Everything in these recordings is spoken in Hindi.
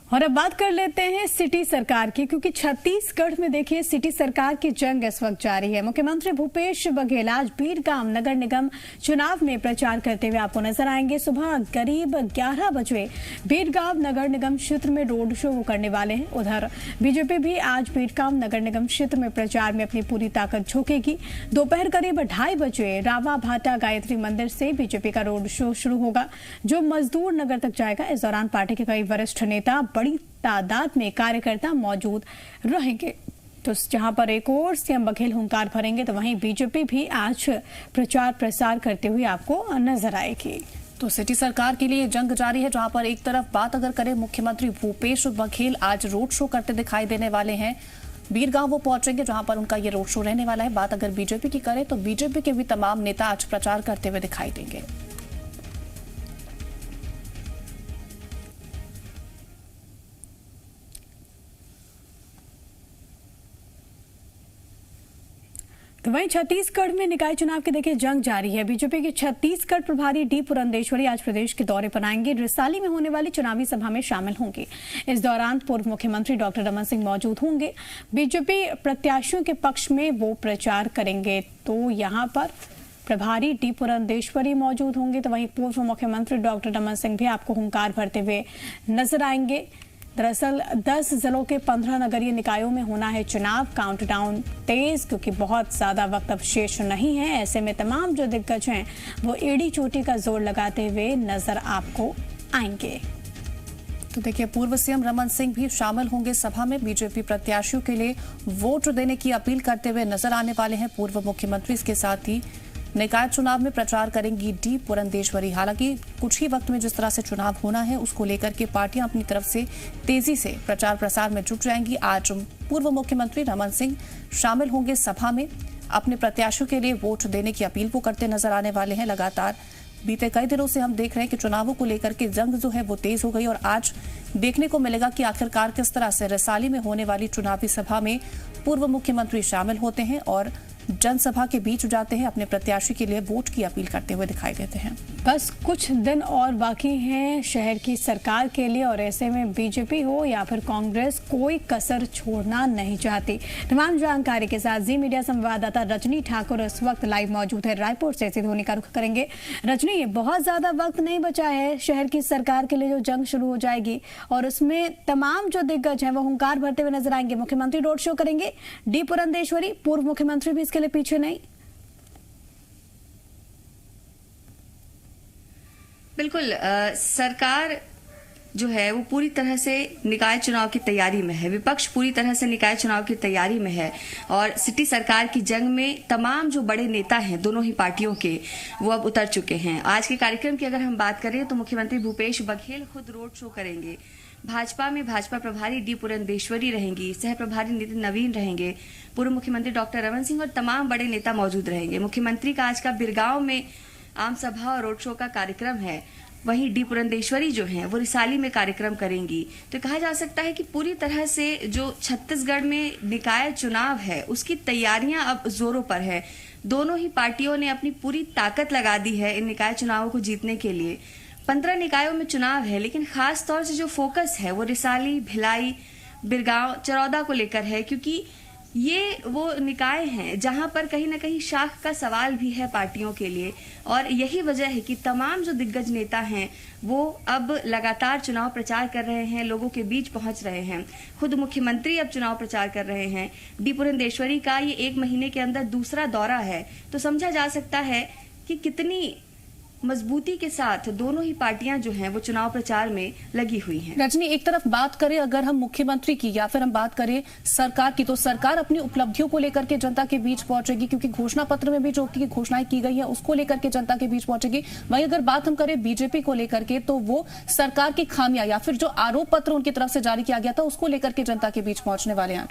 और अब बात कर लेते हैं सिटी सरकार की, क्योंकि छत्तीसगढ़ में देखिए सिटी सरकार की जंग इस वक्त जारी है। मुख्यमंत्री भूपेश बघेल आज बीरगांव नगर निगम चुनाव में प्रचार करते हुए आपको नजर आएंगे। सुबह करीब 11 बजे बीरगांव नगर निगम क्षेत्र में रोड शो करने वाले हैं। उधर बीजेपी भी आज बीरगांव नगर निगम क्षेत्र में प्रचार में अपनी पूरी ताकत झोंकेगी। दोपहर करीब 2:30 बजे रावा भाटा गायत्री मंदिर से बीजेपी का रोड शो शुरू होगा, जो मजदूर नगर तक जाएगा। इस दौरान पार्टी के कई वरिष्ठ नेता बड़ी तादाद में कार्यकर्ता मौजूद रहेंगे। तो जहां पर एक और सीएम बघेल हुंकार भरेंगे, तो वहीं बीजेपी भी आज प्रचार प्रसार करते हुए आपको नजर आएगी। तो सिटी सरकार के लिए जंग जारी है, जहां पर एक तरफ बात अगर करें, मुख्यमंत्री भूपेश बघेल आज रोड शो करते दिखाई देने वाले हैं। बीरगांव वो पहुंचेंगे, जहां पर उनका ये रोड शो रहने वाला है। बात अगर बीजेपी की करें तो बीजेपी के भी तमाम नेता आज प्रचार करते हुए दिखाई देंगे। तो वहीं छत्तीसगढ़ में निकाय चुनाव की देखिए जंग जारी है। बीजेपी के छत्तीसगढ़ प्रभारी डी पुरंदेश्वरी आज प्रदेश के दौरे पर आएंगे। रिसाली में होने वाली चुनावी सभा में शामिल होंगे। इस दौरान पूर्व मुख्यमंत्री डॉक्टर रमन सिंह मौजूद होंगे। बीजेपी प्रत्याशियों के पक्ष में वो प्रचार करेंगे, तो यहाँ पर प्रभारी डी पुरंदेश्वरी मौजूद होंगे। तो वहीं पूर्व मुख्यमंत्री डॉक्टर रमन सिंह भी आपको हुंकार भरते हुए नजर आएंगे। दरअसल 10 जिलों के 15 नगरीय निकायों में होना है चुनाव। काउंटडाउन तेज, क्योंकि बहुत ज्यादा वक्त अब शेष नहीं है। ऐसे में तमाम जो दिग्गज हैं वो एड़ी चोटी का जोर लगाते हुए नजर आपको आएंगे। तो देखिए, पूर्व सीएम रमन सिंह भी शामिल होंगे सभा में। बीजेपी प्रत्याशियों के लिए वोट देने की अपील करते हुए नजर आने वाले हैं पूर्व मुख्यमंत्री। इसके साथ ही निकाय चुनाव में प्रचार करेंगी डी पुरंदेश्वरी। हालांकि कुछ ही वक्त में जिस तरह से चुनाव होना है, उसको लेकर के पार्टियां अपनी तरफ से तेजी से प्रचार प्रसार में जुट जाएंगी। आज पूर्व मुख्यमंत्री रमन सिंह शामिल होंगे सभा में। अपने प्रत्याशियों के लिए वोट देने की अपील वो करते नजर आने वाले हैं। लगातार बीते कई दिनों से हम देख रहे हैं कि चुनावों को लेकर के जंग जो है वो तेज हो गई, और आज देखने को मिलेगा कि आखिरकार किस तरह से रिसाली में होने वाली चुनावी सभा में पूर्व मुख्यमंत्री शामिल होते हैं और जनसभा के बीच जाते हैं, अपने प्रत्याशी के लिए वोट की अपील करते हुए दिखाई देते हैं। बस कुछ दिन और बाकी हैं शहर की सरकार के लिए, और ऐसे में बीजेपी हो या फिर कांग्रेस कोई कसर छोड़ना नहीं चाहती। तमाम जानकारी के साथ जी मीडिया संवाददाता रजनी ठाकुर इस वक्त लाइव मौजूद है। रायपुर से धोनी का रुख करेंगे। रजनी, बहुत ज्यादा वक्त नहीं बचा है शहर की सरकार के लिए, जो जंग शुरू हो जाएगी, और उसमें तमाम जो दिग्गज हैं वो हुंकार भरते हुए नजर आएंगे। मुख्यमंत्री रोड शो करेंगे, डी पुरंदेश्वरी पूर्व मुख्यमंत्री भी के लिए पीछे नहीं। बिल्कुल, सरकार जो है वो पूरी तरह से निकाय चुनाव की तैयारी में है। विपक्ष पूरी तरह से निकाय चुनाव की तैयारी में है, और सिटी सरकार की जंग में तमाम जो बड़े नेता हैं दोनों ही पार्टियों के, वो अब उतर चुके हैं। आज के कार्यक्रम की अगर हम बात करें तो मुख्यमंत्री भूपेश बघेल खुद रोड शो करेंगे। भाजपा में भाजपा प्रभारी डी पुरंदेश्वरी रहेंगी, सह प्रभारी नितिन नवीन रहेंगे, पूर्व मुख्यमंत्री डॉक्टर रमन सिंह और तमाम बड़े नेता मौजूद रहेंगे। मुख्यमंत्री का आज का बिरगांव में आम सभा और रोड शो का कार्यक्रम है। वहीं डी पुरंदेश्वरी जो हैं वो रिसाली में कार्यक्रम करेंगी। तो कहा जा सकता है कि पूरी तरह से जो छत्तीसगढ़ में निकाय चुनाव है उसकी तैयारियां अब जोरों पर है। दोनों ही पार्टियों ने अपनी पूरी ताकत लगा दी है इन निकाय चुनावों को जीतने के लिए। 15 निकायों में चुनाव है, लेकिन खास तौर से जो फोकस है वो रिसाली, भिलाई, बिरगांव, चरौदा को लेकर है, क्योंकि ये वो निकाय हैं जहां पर कहीं ना कहीं शाख का सवाल भी है पार्टियों के लिए। और यही वजह है कि तमाम जो दिग्गज नेता हैं वो अब लगातार चुनाव प्रचार कर रहे हैं, लोगों के बीच पहुंच रहे हैं। खुद मुख्यमंत्री अब चुनाव प्रचार कर रहे हैं। डी पुरंदेश्वरी का ये 1 महीने के अंदर दूसरा दौरा है, तो समझा जा सकता है कि कितनी मजबूती के साथ दोनों ही पार्टियां जो हैं वो चुनाव प्रचार में लगी हुई हैं। रजनी, एक तरफ बात करें अगर हम मुख्यमंत्री की या फिर हम बात करें सरकार की, तो सरकार अपनी उपलब्धियों को लेकर के जनता के बीच पहुंचेगी, क्योंकि घोषणा पत्र में भी जो की घोषणाएं की गई है उसको लेकर के जनता के बीच पहुंचेगी। वहीं अगर बात हम करें बीजेपी को लेकर के, तो वो सरकार की खामियां या फिर जो आरोप पत्र उनकी तरफ से जारी किया गया था उसको लेकर के जनता के बीच पहुंचने वाले हैं।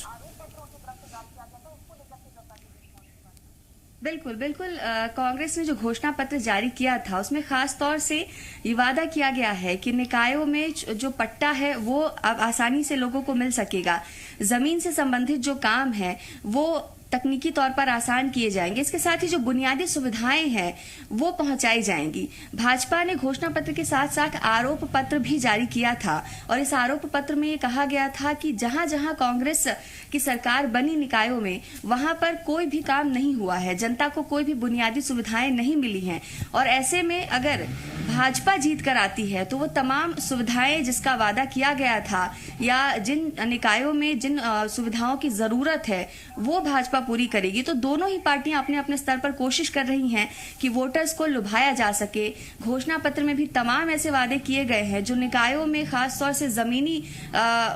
बिल्कुल बिल्कुल, कांग्रेस ने जो घोषणा पत्र जारी किया था उसमें खास तौर से ये वादा किया गया है कि निकायों में जो पट्टा है वो अब आसानी से लोगों को मिल सकेगा। जमीन से संबंधित जो काम है वो तकनीकी तौर पर आसान किए जाएंगे। इसके साथ ही जो बुनियादी सुविधाएं हैं वो पहुंचाई जाएंगी। भाजपा ने घोषणा पत्र के साथ साथ आरोप पत्र भी जारी किया था और इस आरोप पत्र में ये कहा गया था कि जहां जहां कांग्रेस की सरकार बनी निकायों में वहां पर कोई भी काम नहीं हुआ है, जनता को कोई भी बुनियादी सुविधाएं नहीं मिली हैं और ऐसे में अगर भाजपा जीत कर आती है तो वो तमाम सुविधाएं जिसका वादा किया गया था या जिन निकायों में जिन सुविधाओं की जरूरत है वो भाजपा पूरी करेगी। तो दोनों ही पार्टियां अपने अपने स्तर पर कोशिश कर रही हैं कि वोटर्स को लुभाया जा सके। घोषणा पत्र में भी तमाम ऐसे वादे किए गए हैं जो निकायों में खास तौर से जमीनी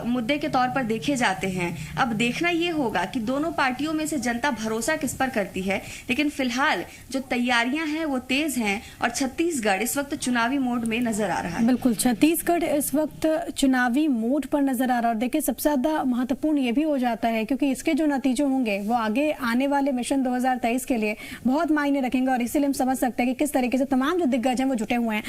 मुद्दे के तौर पर देखे जाते हैं। अब देखना ये होगा कि दोनों पार्टियों में से जनता भरोसा किस पर करती है, लेकिन फिलहाल जो तैयारियां हैं वो तेज हैं और छत्तीसगढ़ इस वक्त चुनावी मोड में नजर आ रहा है। बिल्कुल, छत्तीसगढ़ इस वक्त चुनावी मोड पर नजर आ रहा है और देखिए सबसे ज्यादा महत्वपूर्ण ये भी हो जाता है क्योंकि इसके जो नतीजे होंगे वो आगे आने वाले मिशन 2023 के लिए बहुत मायने रखेंगे और इसीलिए हम समझ सकते हैं कि किस तरीके से तमाम जो दिग्गज हैं वो जुटे हुए हैं।